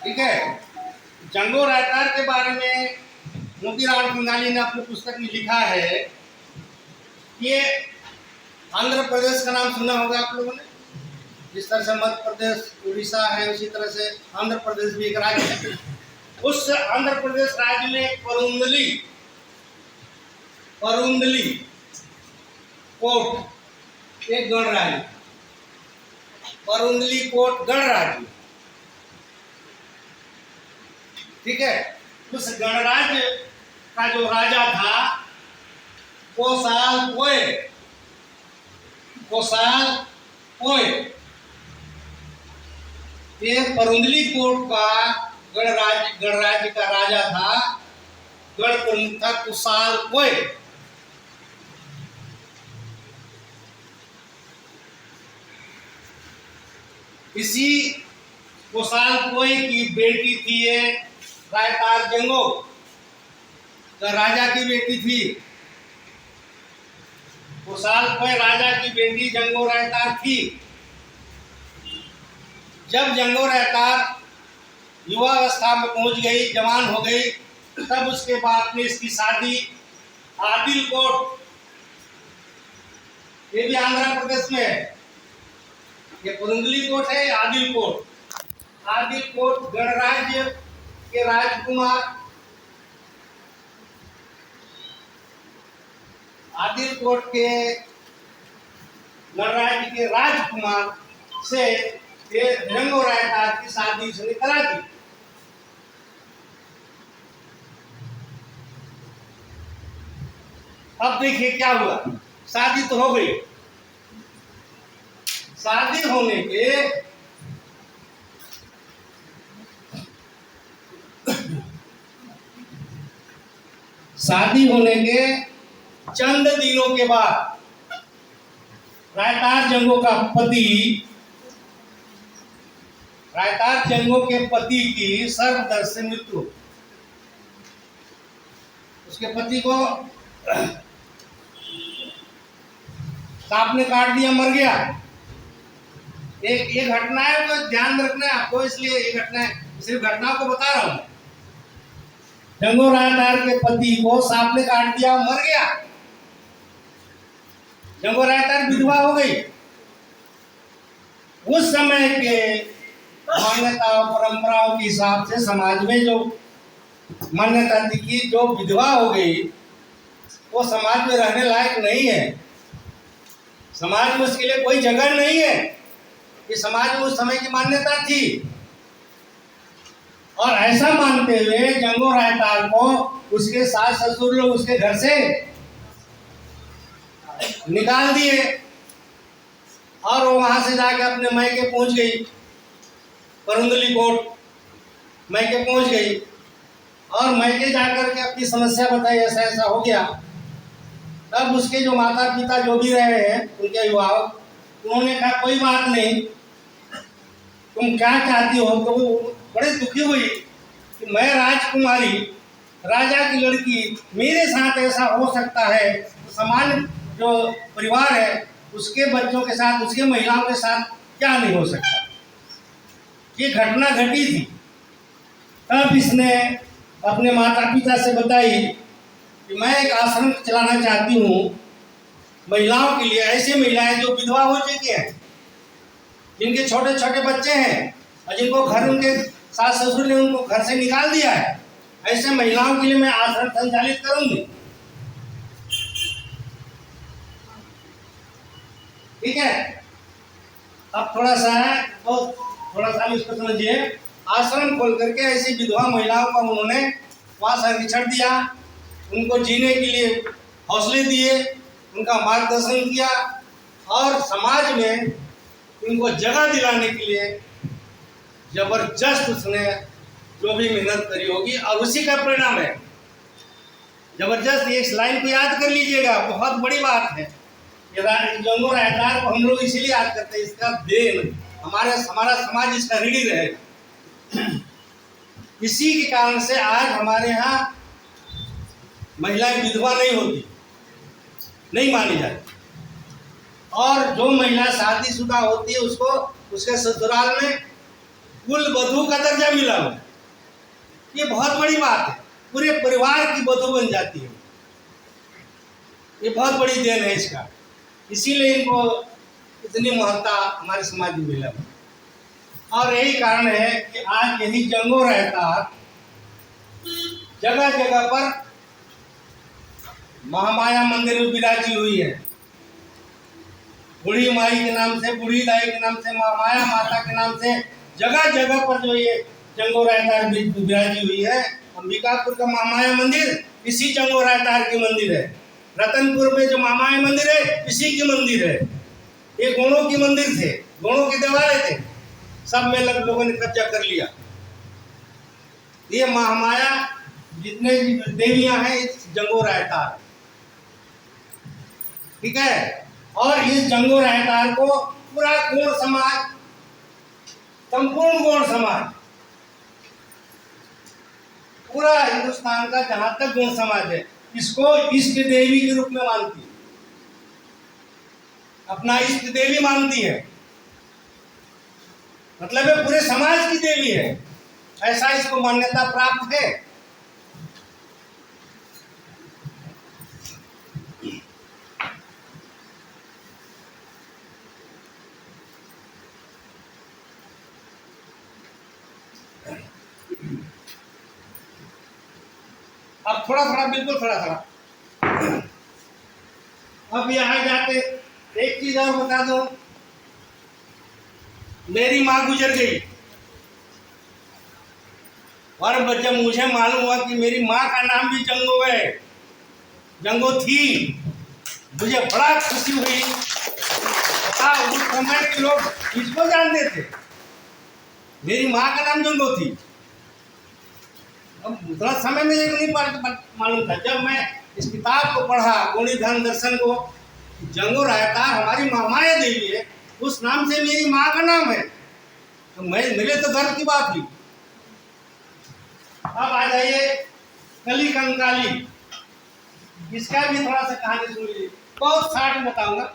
ठीक है। जंगो रायतार के बारे में मोतीराम कंगाली ने अपनी पुस्तक में लिखा है कि ये आंध्र प्रदेश का नाम सुना होगा आप लोगों ने। जिस तरह से मध्य प्रदेश उड़ीसा है उसी तरह से आंध्र प्रदेश भी एक राज्य है। उस आंध्र प्रदेश राज्य में परुंदली कोट एक गणराज्य, परुंदली कोट गणराज्य, ठीक है। उस गणराज्य का जो राजा था कोसाल पोय, ये परुंदली कोट का गणराज्य का राजा था, गण प्रमुख था कुशाल पोय। इसी कुशाल पोय की बेटी थी ये रायतार जंगो, तो राजा की बेटी थी। कुशाल पोय राजा की बेटी जंगो रायतार थी। जब जंगो रायतार युवावस्था में पहुंच गई, जवान हो गई, तब उसके बाद में इसकी शादी आदिल कोट, ये भी आंध्र प्रदेश में है, ये परुंदली कोट है, आदिल कोट गणराज्य के राजकुमार, आदिल कोट के गणराज्य के राजकुमार से जंगो रायतार की शादी उसने करा दी। अब देखिए क्या हुआ, शादी तो हो गई। शादी होने के चंद दिनों के बाद रायतार जंगो के पति की सर्वदर्श से मृत्यु। उसके पति को सांप ने काट दिया, मर गया। एक घटना है, तो ध्यान रखना है आपको, इसलिए ये घटना है, सिर्फ घटना को बता रहा हूं। जंगो रायतार के पति को सांप ने काट दिया, मर गया। जंगो रायतार विधवा हो गई। उस समय के मान्यताओं परंपराओं के हिसाब से समाज में जो मान्यता थी कि जो विधवा हो गई वो समाज में रहने लायक नहीं है, समाज में उसके लिए कोई जगह नहीं है। ये समाज में उस समय की मान्यता थी, और ऐसा मानते हुए जंगो रायतार को उसके सास ससुर लोग उसके घर से निकाल दिए, और वो वहां से जाके अपने मैके पहुंच गई, परुंदली कोट मैके पहुंच गई, और मैके जाकर के अपनी समस्या बताई, ऐसा ऐसा हो गया। तब उसके जो माता पिता जो भी रहे हैं उनके अभिभावक, उन्होंने कहा कोई बात नहीं, तुम क्या चाहती हो। तो वो बड़े दुखी हुई कि मैं राजकुमारी, राजा की लड़की, मेरे साथ ऐसा हो सकता है, तो सामान्य जो परिवार है उसके बच्चों के साथ, उसके महिलाओं के साथ क्या नहीं हो सकता। ये घटना घटी थी। तब इसने अपने माता पिता से बताई कि मैं एक आश्रम चलाना चाहती हूँ महिलाओं के लिए, ऐसी महिलाएं जो विधवा हो चुकी हैं, जिनके छोटे छोटे बच्चे हैं, और जिनको घर उनके सास ससुर ने उनको घर से निकाल दिया है, ऐसे महिलाओं के लिए मैं आश्रम संचालित करूंगी। ठीक है। अब थोड़ा सा इसको समझिए। आश्रम खोल करके ऐसी विधवा महिलाओं का उन्होंने वहां संरक्षण दिया, उनको जीने के लिए हौसले दिए, उनका मार्गदर्शन किया, और समाज में उनको जगह दिलाने के लिए जबरदस्त उसने जो भी मेहनत करी होगी, और उसी का परिणाम है जबरदस्त। ये इस लाइन को याद कर लीजिएगा, बहुत बड़ी बात है। जंगो रायतार को हम लोग इसीलिए याद करते हैं, इसका देन हमारा समाज इसका ऋणी रहेगा। इसी के कारण से आज हमारे यहाँ महिलाएं विधवा नहीं होती, नहीं मानी जाती, और जो महिला शादीशुदा होती है उसको उसके ससुराल में कुल वधू का दर्जा मिला हुआ है। ये बहुत बड़ी बात है, पूरे परिवार की वधू बन जाती है। ये बहुत बड़ी देन है इसका, इसीलिए इनको इतनी महत्ता हमारे समाज में मिला है। और यही कारण है कि आज यही जंगो रहता जगह जगह पर महामाया मंदिर में विराजी हुई है। बूढ़ी माई के नाम से, बूढ़ी दाई के नाम से, महामाया माता के नाम से जगह जगह पर जो ये जंगो रहतार विराजी हुई है। अंबिकापुर का महामाया मंदिर इसी जंगो रहतार की मंदिर है। रतनपुर में जो महामाया मंदिर है इसी की मंदिर है। ये गोणों की मंदिर थे, गोणों के देवालय थे, सब में लोगों ने कब्जा कर लिया। ये महामाया जितने देवियां हैं इस जंगो रहतार, ठीक है। और इस जंगो रहतार को पूरा गोण समाज, संपूर्ण गोण समाज, पूरा हिंदुस्तान का जहां तक गोण समाज है इसको इष्ट देवी के रूप में मानती है, अपना इष्ट देवी मानती है। मतलब ये पूरे समाज की देवी है, ऐसा इसको मान्यता प्राप्त है। अब थोड़ा थोड़ा, बिल्कुल थोड़ा थोड़ा, अब यहाँ जाके एक चीज और बता दो। मेरी माँ गुजर गई और जब मुझे मालूम हुआ कि मेरी माँ का नाम भी जंगो है, जंगो थी, मुझे बड़ा खुशी हुई। उस समय के लोग इसको जानते थे, मेरी माँ का नाम जंगो थी। अब उतना समय में ये नहीं मालूम था। जब मैं इस किताब को पढ़ा, गोणी धन दर्शन को, जंगो रहतार हमारी महामाया देवी है, उस नाम से मेरी माँ का नाम है, तो मेरे तो गर्व की बात हुई। अब आ जाइए कली कंकाली, इसका भी थोड़ा सा कहानी सुन लीजिए, बहुत शार्ट बताऊंगा।